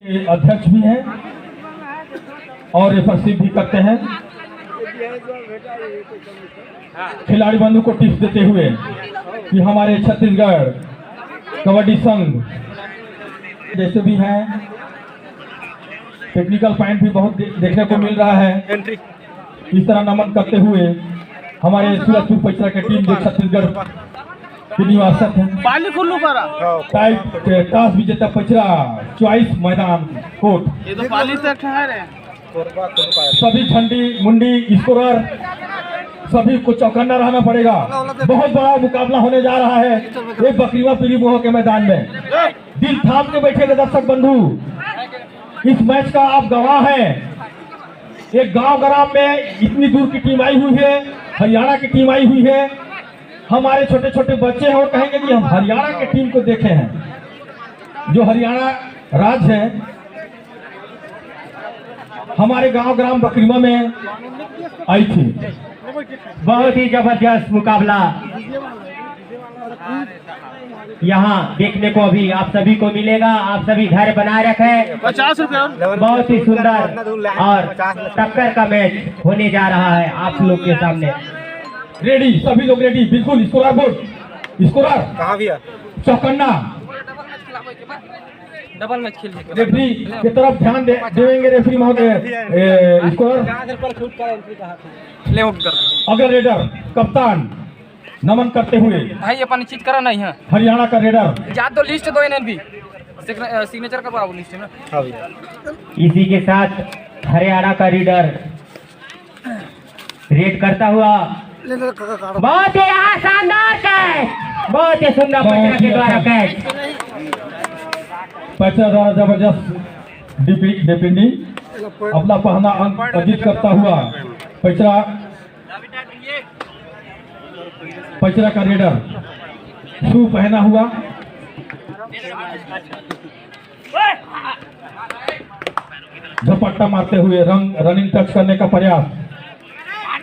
अध्यक्ष भी हैं और रिफरसिव भी करते हैं। खिलाड़ी बंधु को टिप्स देते हुए कि हमारे छत्तीसगढ़ कबड्डी संघ जैसे भी हैं, टेक्निकल पॉइंट भी बहुत देखने को मिल रहा है। इस तरह नमन करते हुए हमारे सूरजपुर पैचरा के टीम जो छत्तीसगढ़ के निवासक हैं, टॉस विजेता पैचरा चॉइस मैदान कोर्ट, सभी झंडी मुंडी स्कोरर सभी को चौकन्ना रहना पड़ेगा। बहुत बड़ा मुकाबला होने जा रहा है एक बकरीवा पीरी मोह के मैदान में। दिल थाम के बैठेगा दर्शक बंधु, इस मैच का आप गवाह हैं। एक गांव ग्राम में इतनी दूर की टीम आई हुई है, हरियाणा की टीम आई हुई है। हमारे छोटे छोटे बच्चे हैं और कहेंगे कि हम हरियाणा की टीम को देखे हैं। जो हरियाणा राज्य है, हमारे गांव ग्राम बकरीवा में आई थी। बहुत ही जबरदस्त मुकाबला यहाँ देखने को अभी आप सभी को मिलेगा। आप सभी धैर्य बनाए रखें। 50 रुपये बहुत ही सुंदर और टक्कर का मैच होने जा रहा है आप लोग के सामने। रेडी, सभी लोग रेडी, बिल्कुल। स्कोरर बोर्ड, स्कोरर कहाँ भी है? चौकन्ना, डबल मैच खेल रेफरी की तरफ ध्यान देंगे रेफरी महोदय। स्कोरर अगर रेडर कप्तान नमन करते हुए भाई अपन चीज करा नहीं है। हरियाणा का रेडर जा तो लिस्ट दो एनएनबी सिग्नेचर करवाओ लिस्ट में। इसी के साथ हरियाणा का रीडर रेड करता हुआ बहुत ही शानदार कैच, बहुत ही सुंदर पैचरा के द्वारा कैच। पैचरा द्वारा जबरदस्त डिफेंडिंग अपना पहला अंक अर्जित करता हुआ पैचरा का रेडर शू पहना हुआ झपट्टा मारते हुए रनिंग टच करने का प्रयास।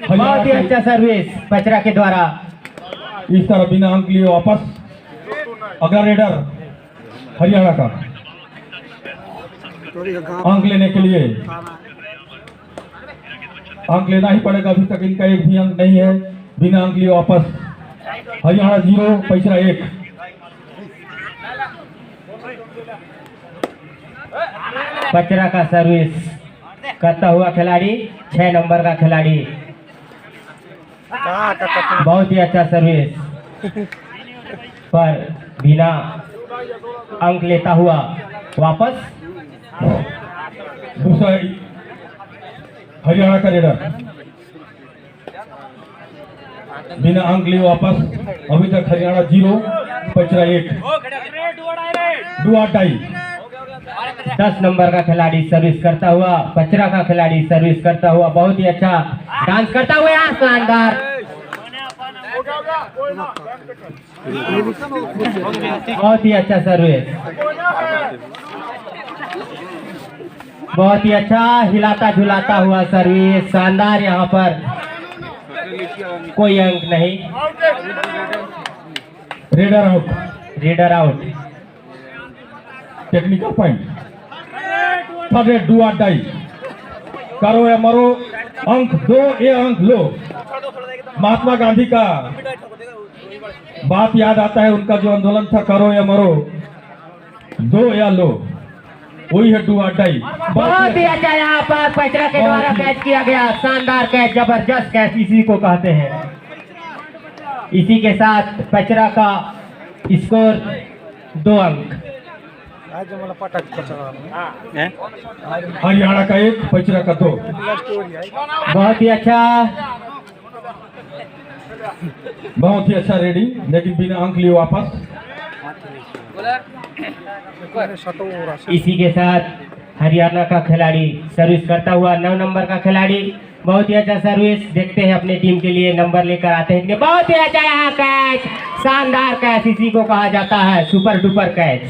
बहुत ही अच्छा सर्विस पैचरा के द्वारा। इस तरह बिना अंक लिए वापस। अगला रेडर हरियाणा का अंक लेने के लिए अंक लेना ही पड़ेगा। अभी तक इनका एक भी अंक नहीं है। बिना अंक लिए वापस। हरियाणा 0 पैचरा 1। पैचरा का सर्विस करता हुआ खिलाड़ी 6 नंबर का खिलाड़ी। बहुत ही अच्छा सर्विस पर बिना अंक लेता हुआ वापस। दूसरा हरियाणा का रेडर बिना अंक लिए वापस। अभी तक हरियाणा 0 पैचरा 1। डुआ टाई। 10 नंबर का खिलाड़ी सर्विस करता हुआ, पैचरा का खिलाड़ी सर्विस करता हुआ बहुत ही अच्छा डांस करता हुआ शानदार। बहुत ही अच्छा सर्विस, बहुत ही अच्छा हिलाता झुलाता हुआ सर्विस शानदार। यहाँ पर कोई अंक नहीं। Raider out, raider out. Technical point. Third do or die, करो या मरो। अंक 2 या अंक लो। महात्मा गांधी का बात याद आता है। उनका जो आंदोलन था, करो या मरो, 2 या लो, वही है डुआ डाई। बहुत ही अच्छा यहाँ पर पैचरा के द्वारा कैच किया गया। शानदार कैच, जबरदस्त कैच इसी को कहते हैं। इसी के साथ पैचरा का स्कोर 2 अंक। हरियाणा का 1 पैचरा का 2। बहुत ही अच्छा, बहुत ही अच्छा रेडी, लेकिन बिना अंक लिए वापस। इसी के साथ हरियाणा का खिलाड़ी सर्विस करता हुआ 9 नंबर का खिलाड़ी। बहुत ही अच्छा सर्विस। देखते हैं अपने टीम के लिए नंबर लेकर आते हैं। बहुत ही अच्छा यहाँ कैच, शानदार कैच इसी को कहा जाता है, सुपर डुपर कैच।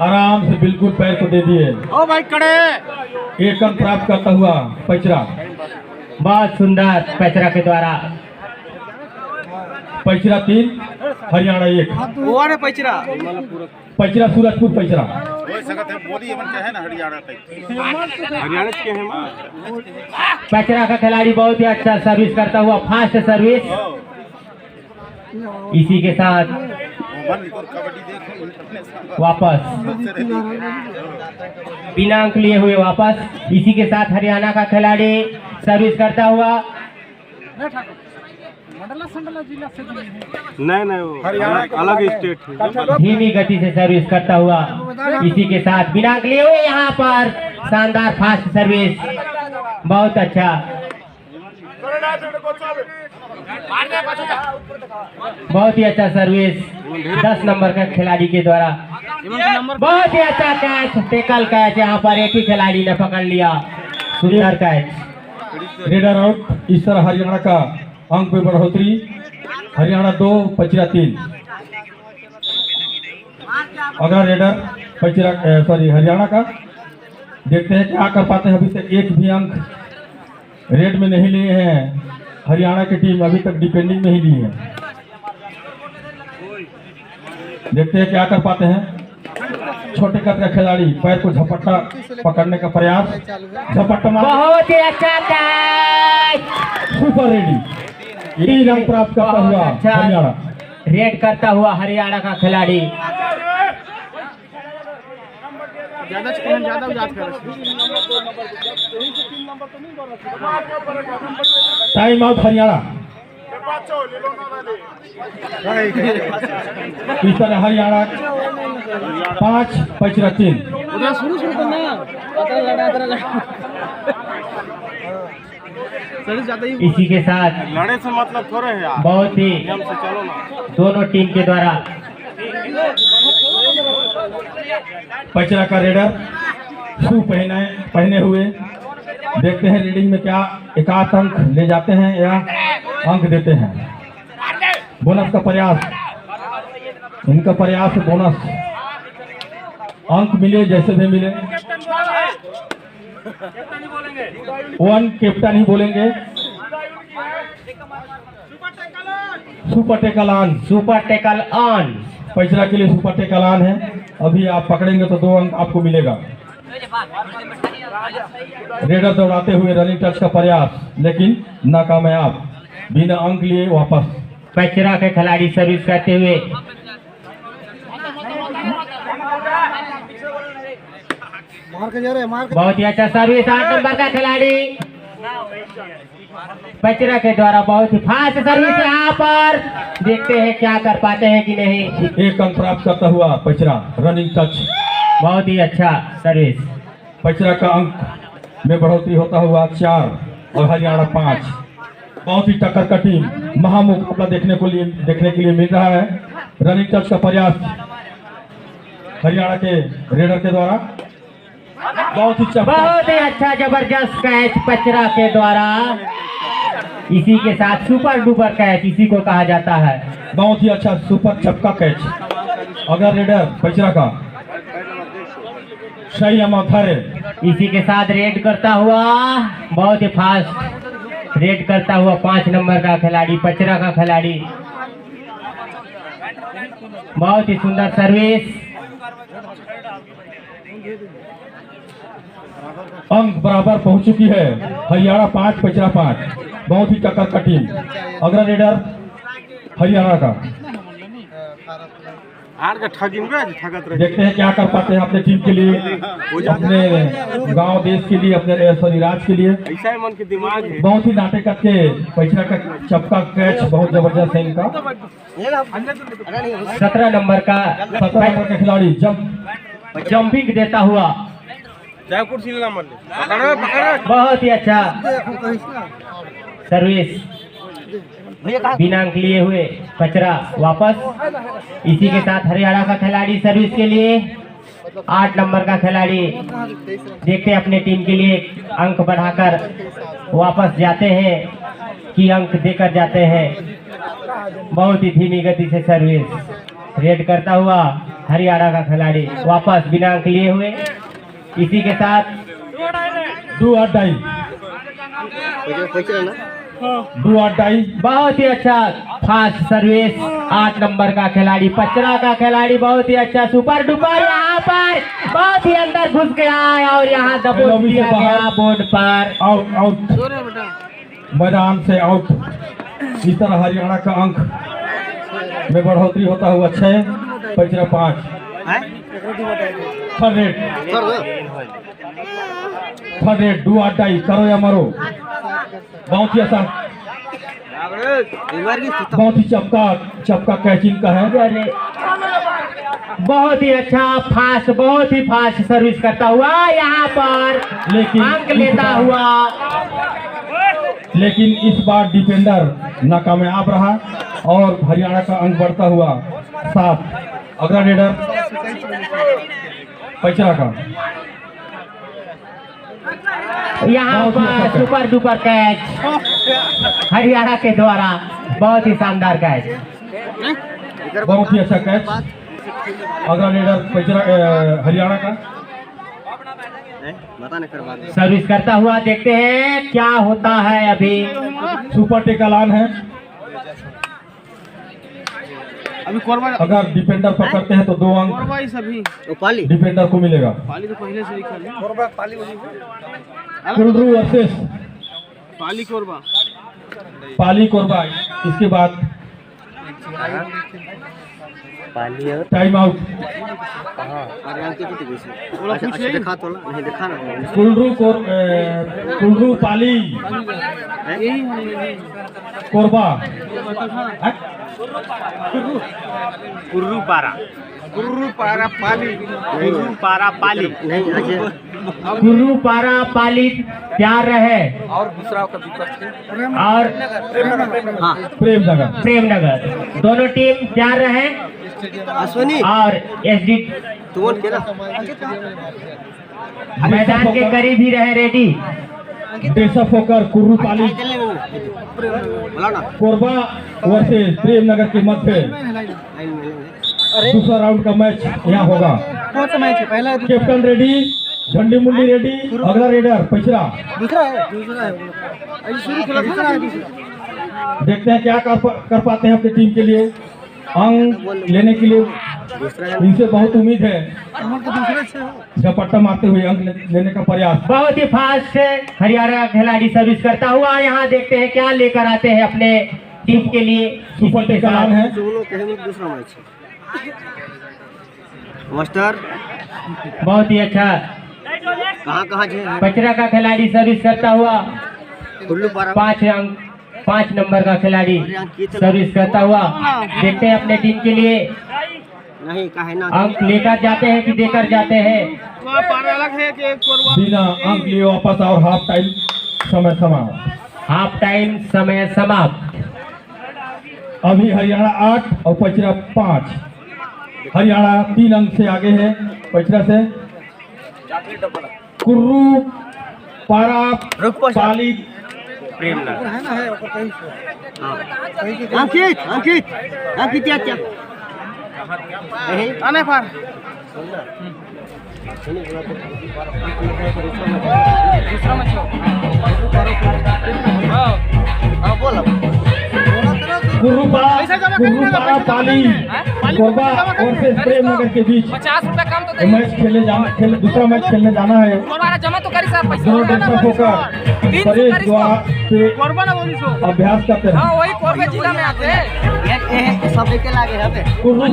आराम से बिल्कुल पैर को दे दिए। ओ भाई कड़े 1 अंक प्राप्त करता हुआ पैचरा। बहुत सुंदर पैचरा के द्वारा। पैचरा 3 हरियाणा 1। वो पैचरा पचरा सूरजपुर पचरा। पचरा का खिलाड़ी बहुत ही अच्छा सर्विस करता हुआ, फास्ट सर्विस। इसी के साथ वापस बिना अंक लिए हुए वापस। इसी के साथ हरियाणा का खिलाड़ी सर्विस करता हुआ, नहीं वो अलग स्टेट है। धीमी गति से सर्विस करता हुआ। इसी के साथ बिना अंक लिए हुए यहाँ पर शानदार फास्ट सर्विस, बहुत अच्छा। बहुत ही अच्छा सर्विस 10 नंबर का खिलाड़ी के द्वारा। बहुत ही अच्छा कैच, टेकल कैच, यहाँ पर एक ही खिलाड़ी ने पकड़ लिया, सुंदर कैच। Raider out. इस तरह हरियाणा का अंक में बढ़ोतरी, हरियाणा 2 पचरा 3। अगला रेडर पचरा हरियाणा का, देखते हैं क्या कर पाते हैं। अभी तक एक भी अंक रेड में नहीं लिए हैं हरियाणा की टीम, अभी तक डिपेंडिंग में ही ली है। देखते हैं क्या कर पाते हैं। छोटे कद का खिलाड़ी पैर को झपट्टा पकड़ने का प्रयास, झपट्टा मार, बहुत ही अच्छा कैच, सुपर रेडी, 3 अंक प्राप्त करता हुआ हरियाणा। रेड करता हुआ हरियाणा का खिलाड़ी। Time out Haryana. इस तरह हरियाणा 5 पचरा 3। इसी के साथ लड़े से मतलब थोड़े है यार, बहुत ही से चलो ना। दोनों टीम के द्वारा पचरा का रेडर शू पहने हुए, देखते हैं रीडिंग में क्या एकाध अंक ले जाते हैं या अंक देते हैं। बोनस का प्रयास, इनका प्रयास बोनस, अंक मिले जैसे भी मिले। 1 कैप्टन ही बोलेंगे। Super tackle on, super tackle on. पचरा के लिए सुपर टेकल ऑन है। अभी आप पकड़ेंगे तो 2 अंक आपको मिलेगा। रेडर दौड़ाते हुए रनिंग टच का प्रयास, लेकिन नाकामयाब, बिना अंक लिए वापस। पचरा के खिलाड़ी सर्विस करते हुए, बहुत ही अच्छा सर्विस 8 नंबर का खिलाड़ी पचरा के द्वारा, बहुत ही फास्ट सर्विस। यहाँ पर देखते हैं क्या कर पाते हैं कि नहीं। 1 अंक प्राप्त करता हुआ पचरा, रनिंग टच, बहुत ही अच्छा सर्विस। पचरा का अंक में बढ़ोतरी होता हुआ 4 और हरियाणा 5। बहुत ही टक्कर का टीम, महामुकाबला देखने के लिए मिल रहा है। रनिंग टच का प्रयास हरियाणा के रेडर के द्वारा, बहुत ही अच्छा जबरदस्त कैच पचरा के द्वारा। इसी के साथ सुपर डुपर कैच इसी को कहा जाता है। बहुत ही अच्छा सुपर चपका कैच। अगर रेडर पचरा का सही अमाथारे, इसी के साथ रेड करता हुआ, बहुत ही फास्ट रेड करता हुआ 5 नंबर का खिलाड़ी पचरा का खिलाड़ी, बहुत ही सुंदर सर्विस। अंक बराबर पहुंच चुकी है, हरियाणा 5 पचरा 5। बहुत ही टक्कर का टीम। अगला रेडर हरियाणा का, देखते हैं क्या कर पाते हैं अपने टीम के लिए, अपने गांव देश के लिए, अपने राज्य के लिए। ऐसा मन के दिमाग है। बहुत ही नाटे करके पचरा का चपका कैच बहुत जबरदस्त है इनका। 17 नंबर का खिलाड़ी जंपिंग देता हुआ, बहुत ही अच्छा सर्विस, बिना अंक लिए हुए पचरा वापस। इसी के साथ हरियाणा का खिलाड़ी सर्विस के लिए 8 नंबर का खिलाड़ी, देखते हैं अपने टीम के लिए अंक बढ़ाकर वापस जाते हैं कि अंक देकर जाते हैं। बहुत ही धीमी गति से सर्विस, रेड करता हुआ हरियाणा का खिलाड़ी वापस बिना अंक लिए हुए। इसी के साथ डू और डाई, डू और डाई। बहुत ही अच्छा फास्ट सर्विस 8 नंबर का खिलाड़ी, पचरा का खिलाड़ी, बहुत ही अच्छा सुपर डुपर, यहाँ पर बहुत ही अंदर घुस गया और यहाँ दबोच दिया गया बोर्ड पर। आउट आउट, मैदान से आउट। इस तरह हरियाणा का अंक में बढ़ोतरी होता हुआ 6, पचरा 5। थर्ड रेट डू और डाई, करो या मरो। बहुत ही आसान, बहुत ही चपका कैचिंग का है। बहुत ही अच्छा फास्ट, बहुत ही फास्ट सर्विस करता हुआ यहाँ पर लेकिन अंक लेता हुआ, लेकिन इस बार डिफेंडर नाकामयाब रहा और हरियाणा का अंक बढ़ता हुआ 7। अगला रेडर पचरा का। यहाँ पर सुपर डुपर कैच हरियाणा के द्वारा, बहुत ही शानदार कैच, बहुत ही अच्छा कैच। अगला रेडर पचरा हरियाणा का। सर्विस करता हुआ, देखते हैं क्या होता है। अभी सुपर टेकलान है। अभी कोरबा अगर डिफेंडर पकड़ते हैं तो 2 अंक कोरबा ही सभी पाली डिफेंडर को मिलेगा। पाली तो पहले से लिखा है कोरबा पाली होगी कुल्रू वर्सेस पाली कोरबा पाली कोरबा। इसके बाद टाइम आउट। कुल्रू पाली कोरबा, कुर्रू पारा पाली कुर्रू पारा पाली कुल्लू पारा पाली तैयार रहे और दूसरा का विपक्ष और प्रेमनगर दोनों टीम तैयार रहे। अश्विनी और एसडी मैदान के करीब ही रहे रेडी। डेसअप होकर कुर्रू पाली कोरबा वर्सेस प्रेमनगर के मध्य दूसरा राउंड का मैच यहाँ होगा। कौन सा मैच है? पहला है कैप्टन रेडी, झंडी मुंडी रेडी। अगला रेडर पचरा। दूसरा है अभी शुरू खेला दूसरा है देखते हैं क्या कर पाते हैं अपनी टीम के लिए अंक लेने के लिए। इनसे बहुत उम्मीद है झपट्टा मारते हुए अंक लेने का प्रयास। बहुत ही फास्ट हरियाणा का खिलाड़ी सर्विस करता हुआ, यहाँ देखते हैं क्या लेकर आते हैं अपने टीम के लिए। सुपर टेकलान है। दूसरा मैच मास्टर बहुत ही अच्छा कहाँ पचरा का खिलाड़ी सर्विस करता हुआ, कुल्लू पारा 5 नंबर का खिलाड़ी सर्विस करता हुआ। देखते हैं अपने टीम के लिए नहीं कहे ना अंक लेकर जाते हैं कि देकर जाते हैं। पारा अलग है कि कोरबा बिना अंक लिए वापस और हाफ टाइम समय समाप्त। हाफ टाइम समय समाप्त। अभी हरियाणा 8 और पचरा 5। हरियाणा 3 अंक से आगे है पचरा से। कुर्रू पारा पाली प्रेमनगर है ना है ऊपर कहीं से अंकित क्या आने पर दूसरा मैच हाँ बोला कुर्रू पारा पाली कोरबा वर्सेस प्रेमनगर के बीच 50 रुपया कम तो मैच दूसरा मैच खेलने जाना है। हमारा जमा तो करी सर पैसा दोनों डेस्क होकर परेश द्वारा से कोरबा ना बोली सो अभ्यास करते हैं। हाँ वही कोरबा जिला में आते हैं सब लेके लागे यहाँ पे कुर्रू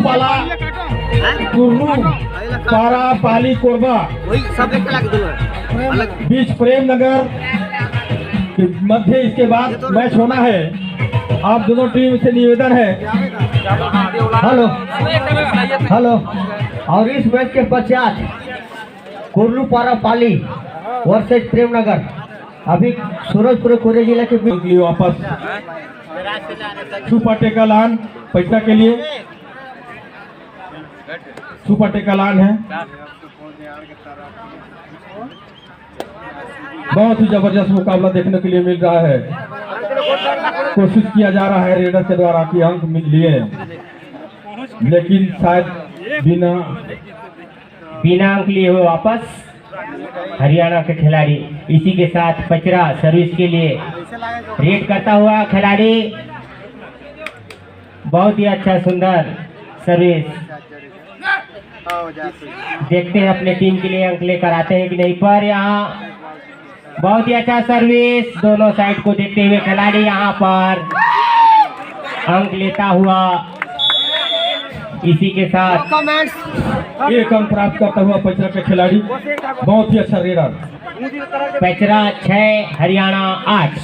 पारा पाली कोरबा वही सब लेके लागे दोनों अलग बीच प्रेमनगर के मध्य इसके बाद मैच होना है। आप दोनों टीम से निवेदन है। हेलो और इस मैच के पश्चात कुर्रू पारा पाली वर्सेस प्रेमनगर अभी सूरजपुर कोरे जिला के बीच वापस सुपर टेकलान पैसा के लिए सुपर टेकलान है। बहुत ही जबरदस्त मुकाबला देखने के लिए मिल रहा है। कोशिश किया जा रहा है रेडर के द्वारा कि अंक लिए, लेकिन शायद बिना अंक लिए हुए वापस हरियाणा के खिलाड़ी। इसी के साथ पचरा सर्विस के लिए रेड करता हुआ खिलाड़ी, बहुत ही अच्छा सुंदर सर्विस। देखते हैं अपने टीम के लिए अंक लेकर आते हैं कि नहीं। पर यहाँ बहुत ही अच्छा सर्विस, दोनों साइड को देखते हुए खिलाड़ी यहाँ पर अंक लेता हुआ। इसी के साथ एक अंक प्राप्त करता हुआ पचरा के खिलाड़ी, बहुत ही अच्छा रेडर। पचरा 6 हरियाणा 8।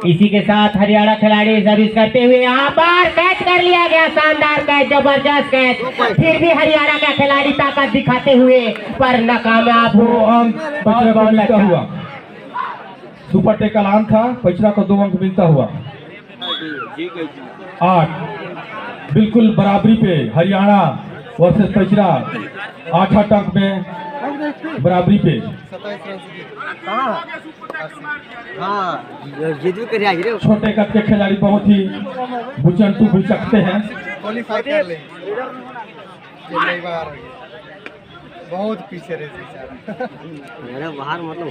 इसी के साथ हरियाणा खिलाड़ी सर्विस करते हुए यहाँ पर कैच कर लिया गया, शानदार कैच, जबरदस्त कैच। फिर भी हरियाणा का खिलाड़ी ताकत दिखाते हुए पर नाकामयाब। 2 अंक पचरा को मिलता हुआ। सुपर टेकल ऑन था, पचरा को 2 अंक मिलता हुआ। 8 बिल्कुल बराबरी पे हरियाणा वर्सेस पचरा, 8 अंक में बराबरी पे। छोटे कद के खिलाड़ी बहुत ही बुचंटू बुचकते हैं। बहुत पीछे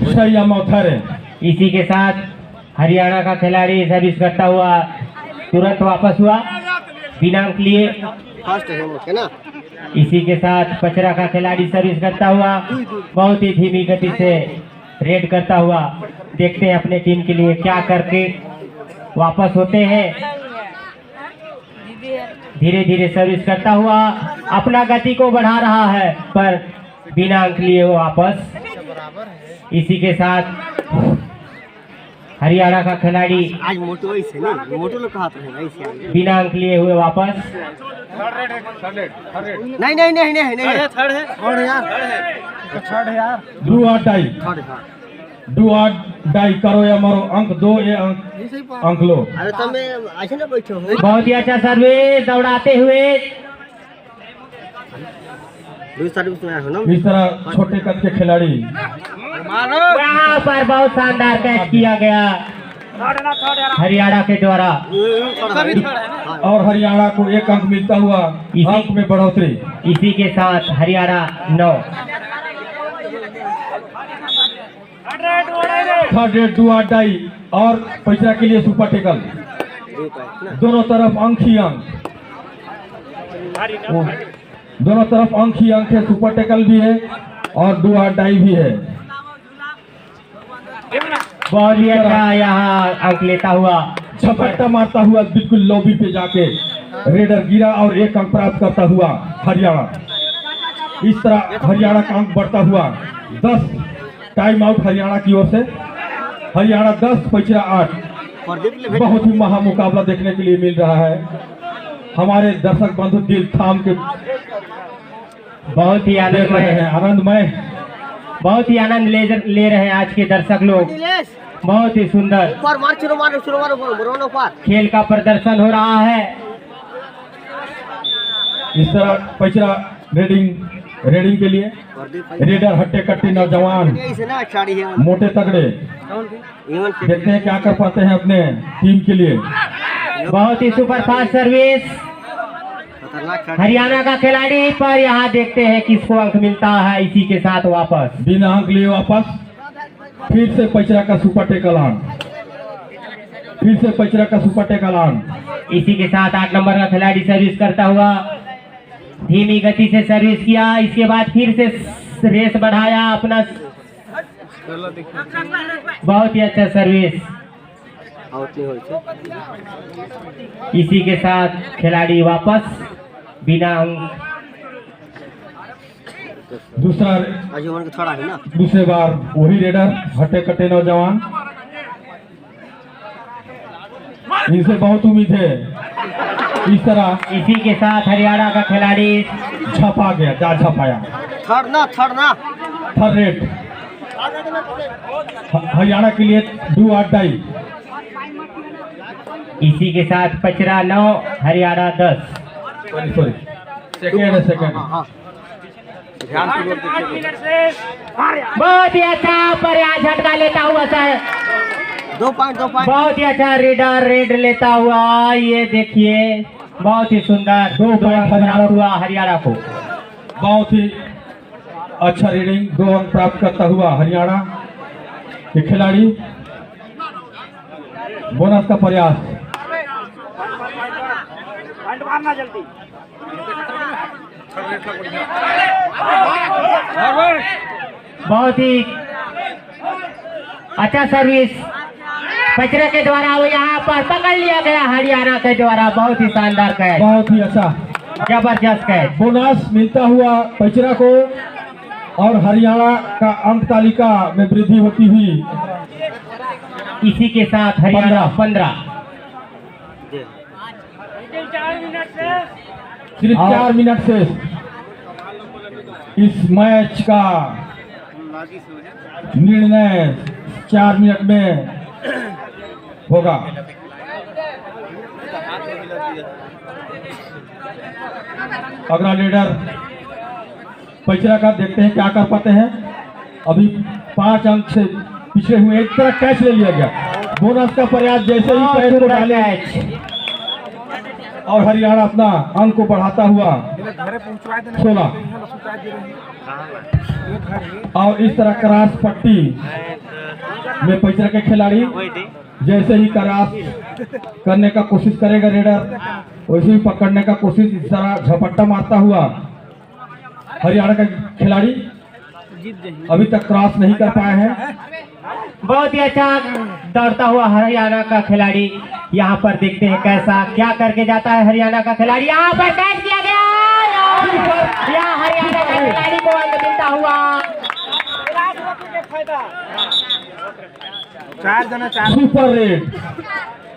सही या मौथर है। इसी के साथ हरियाणा का खिलाड़ी सर्विस करता हुआ तुरंत वापस हुआ, बिना अंक लिए। फर्स्ट है ना। इसी के साथ पचरा का खिलाड़ी सर्विस करता हुआ बहुत ही धीमी गति से रेड करता हुआ। देखते हैं अपने टीम के लिए क्या करके वापस होते हैं। धीरे धीरे सर्विस करता हुआ अपना गति को बढ़ा रहा है, पर बिना अंक लिए वो वापस। इसी के साथ हरियाणा का खिलाड़ी आज मोटो ऐसे नहीं, मोटो लोग कहा ऐसे बिना अंक लिए हुए वापस। नहीं नहीं नहीं नहीं नहीं थर्ड है, थर्ड यार डू और डाई, डू और डाई करो या मरो, अंक 2 ये अंक लो। अरे तुम ऐसे ना बैठो। बहुत ही अच्छा सर्विस दौड़ाते हुए। सर्विस में हो ना। इस तरह छोटे कद के खिलाड़ी, यहाँ पर बहुत शानदार कैच किया गया हरियाणा के द्वारा, और हरियाणा को 1 अंक मिलता हुआ, अंक में बढ़ोतरी। इसी के साथ हरियाणा 9। थर्ड रेड डू और डाई, और पचरा के लिए सुपर टेकल। दोनों तरफ अंक ही अंक, दोनों तरफ अंक ही अंक है। सुपर टेकल भी है और डू और डाई भी है। बहुत ही अच्छा यहाँ अंक लेता हुआ, झपट्टा मारता हुआ बिल्कुल लॉबी पे जाके रेडर गिरा और 1 अंक प्राप्त करता हुआ हरियाणा। इस तरह हरियाणा का अंक बढ़ता हुआ 10। टाइम आउट हरियाणा की ओर से। हरियाणा 10 पचरा 8। बहुत ही महा मुकाबला देखने के लिए मिल रहा है। हमारे दर्शक बंधु दिल थाम के बहुत ही आनंदमय, बहुत ही आनंद ले रहे हैं आज के दर्शक लोग। बहुत ही सुंदर खेल का प्रदर्शन हो रहा है। इस तरह पचरा रेडिंग के लिए रेडर हट्टे कट्टे नौजवान मोटे तगड़े, देखते हैं क्या कर पाते हैं अपने टीम के लिए। बहुत ही सुपरफास्ट सर्विस हरियाणा का खिलाड़ी, पर यहाँ देखते हैं किसको अंक मिलता है। इसी के साथ वापस बिना अंक लिए वापस। फिर से पचरा का सुपर टेकल ऑन, फिर से पचरा का सुपर टेकल ऑन। इसी के साथ 8 नंबर का खिलाड़ी सर्विस करता हुआ धीमी गति से सर्विस किया। इसके बाद फिर से रेस बढ़ाया अपना। बहुत ही अच्छा सर्विस। इसी के साथ खिलाड़ी वापस बिना अंक। दूसरे बार वही रेडर हट्टे कट्टे नौजवान, इनसे बहुत उम्मीद है। इस तरह इसी के साथ हरियाणा का खिलाड़ी छपा गया, जा छपाया। थर्ड रेड हरियाणा के लिए डू और डाई। इसी के साथ पचरा 9 हरियाणा 10। सॉरी सेकंड बहुत ही अच्छा प्रयास झटका लेता हुआ सर। 2 पॉइंट बहुत ही अच्छा रेड लेता हुआ। ये देखिए बहुत ही सुंदर 2 पॉइंट हरियाणा हुआ हरियाणा को। बहुत ही अच्छा रीडिंग 2 अंक प्राप्त करता हुआ हरियाणा के खिलाड़ी। बोनस का प्रयास। मारना जल्दी। बहुत ही अच्छा सर्विस पचरे के द्वारा वो यहाँ पर पकड़ लिया गया हरियाणा के द्वारा। बहुत ही शानदार कैच, बहुत ही अच्छा जबरदस्त कैच। बोनस मिलता हुआ पचरा को और हरियाणा का अंक तालिका में वृद्धि होती हुई। इसी के साथ हरियाणा 15। सिर्फ 4 मिनट से इस मैच का निर्णय 4 मिनट में होगा। अगला लीडर पचरा का देखते हैं क्या कर पाते हैं। अभी 5 अंक से पिछड़े हुए, एक तरफ कैच ले लिया गया। बोनस का प्रयास जैसे ही पैर को डाले और हरियाणा अपना अंक को बढ़ाता हुआ 16। और इस तरह क्रास पट्टी में पचरा के खिलाड़ी जैसे ही क्रॉस करने का कोशिश करेगा रेडर, वैसे ही पकड़ने का कोशिश, इस तरह झपट्टा मारता हुआ हरियाणा का खिलाड़ी अभी तक क्रॉस नहीं कर पाए हैं। बहुत ही अच्छा दौड़ता हुआ हरियाणा का खिलाड़ी। यहाँ पर देखते हैं कैसा क्या करके जाता है हरियाणा का खिलाड़ी। यहाँ पर कैच किया गया, यहाँ हरियाणा का खिलाड़ी को अंक मिलता हुआ। सुपर रेड,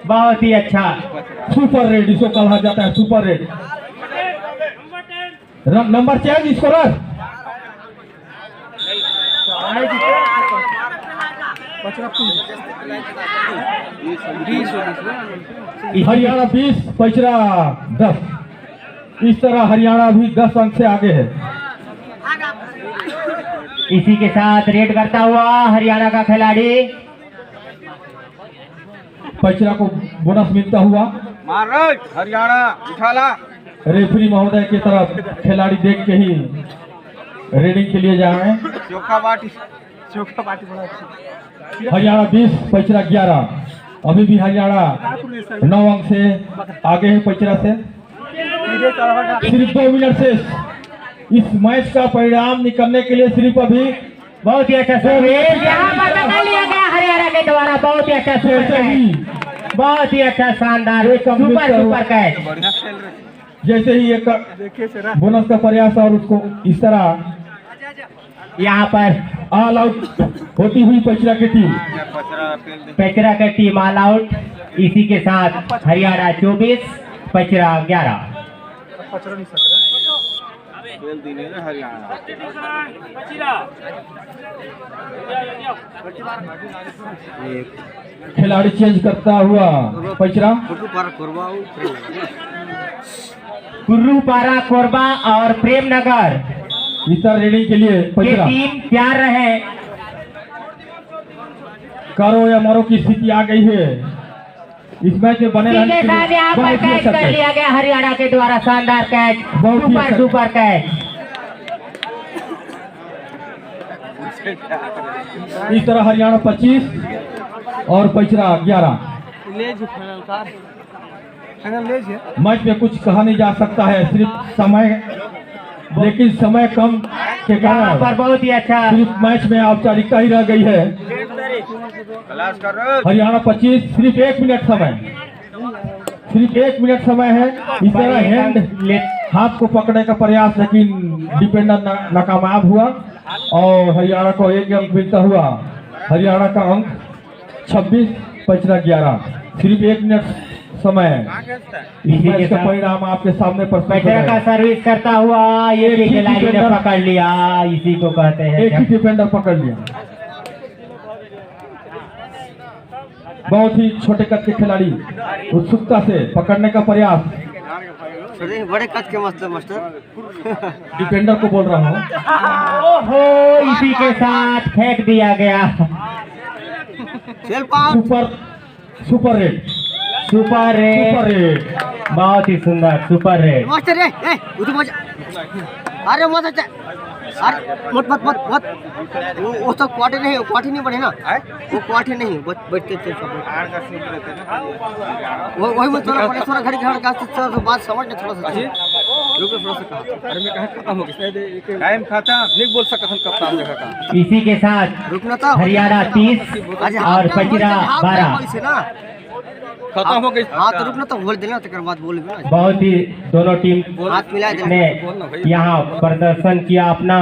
बहुत ही अच्छा सुपर रेड इसको कहा जाता है, सुपर रेड। नंबर चेंज इसको रख। हरियाणा 20 पचरा 10। इस तरह हरियाणा भी 10 अंक से आगे है। इसी के साथ रेड करता हुआ हरियाणा का खिलाड़ी। पचरा को बोनस मिलता हुआ। मार हरियाणा उठाला। रेफरी महोदय की तरफ खिलाड़ी देख के ही रेडिंग के लिए जाए। चोखा पार्टी बड़ा अच्छी। हरियाणा 20 पचरा 11। अभी भी हरियाणा 9 अंक से आगे है पचरा से। सिर्फ 2 मिनट से इस मैच का परिणाम निकलने के लिए सिर्फ अभी। बहुत ही अच्छा सर्विस यहाँ पर पकड़ लिया गया हरियाणा के द्वारा। बहुत ही अच्छा सर्विस, बहुत ही अच्छा शानदार सुपर कैच। जैसे ही एक बोनस का प्रयास और उसको इस तरह यहाँ पर ऑल आउट होती हुई पचरा की टीम। पचरा की टीम ऑल आउट। इसी के साथ हरियाणा 24 पचरा 11। खिलाड़ी चेंज करता हुआ पचरा। कुर्रूपारा कोरबा और प्रेमनगर इस तरह रेडिंग के लिए के पचरा टीम तैयार रहे। करो या मरो की स्थिति आ गई है। इस मैच में बने रहने के लिए यहाँ पर बहुत ही कैच अच्छा कर लिया गया हरियाणा के द्वारा। शानदार कैच, बहुत ही अच्छा। Super catch. इस तरह हरियाणा 25 और पचरा 11। मैच में कुछ कहा नहीं जा सकता है, सिर्फ समय, लेकिन समय कम के यहाँ पर कारण बहुत ही अच्छा सिर्फ मैच में औपचारिकता ही रह गई है। हरियाणा 25 सिर्फ 1 मिनट समय, सिर्फ 1 मिनट समय है। इस तरह हैंड हाथ को पकड़ने का प्रयास, लेकिन डिफेंडर नाकामयाब हुआ और हरियाणा को 1 अंक मिलता हुआ। हरियाणा का अंक 26 पचरा 11। सिर्फ 1 मिनट समय है। इस मैच का परिणाम आपके सामने पचरा का सर्विस करता हुआ ये भी खिलाड़ी ने पकड़ लिया। इसी को कहते हैं एक ही डिफेंडर पकड़ लिया। बहुत ही छोटे कद के खिलाड़ी उत्सुकता से पकड़ने का प्रयास। बड़े कद के मास्टर डिफेंडर को बोल रहा हूँ। ओहो, इसी के साथ फेंक दिया गया। सुपर रेड, सुपर रेड, बहुत ही सुंदर सुपर रेड। मास्टर रे, अरे मजा अरे मत मत मत मत वो सब क्वार्टर नहीं बढ़े ना, वो क्वार्टर नहीं बैठते थे सब। वही में थोड़ा पड़े, थोड़ा घड़ी घर का बात समझ ले, थोड़ा सा रुको, थोड़ा सा कहा। अरे मैं कहा खत्म हो गया, टाइम खत्म नहीं बोल सकता हम कप्तान जगह का। इसी के साथ रुकना था हरियाणा 30 और पचरा 12। ना खत्म हो गई। हाँ तो रुकना तो बोल देना, तक बाद बोल देना। बहुत ही दोनों टीम हाथ मिला देना। ने यहाँ प्रदर्शन किया अपना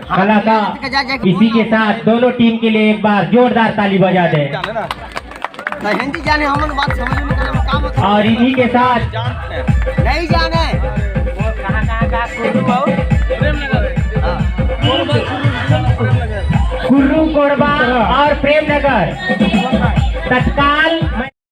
कला का। इसी के साथ दोनों टीम के लिए एक बार जोरदार ताली बजा दें। जाने ना, हिंदी जाने, हम बात समझ में काम होता और इन्हीं के साथ जानते हैं। नहीं जाने। कुर्रू कोरबा और प्रेमनगर तत्काल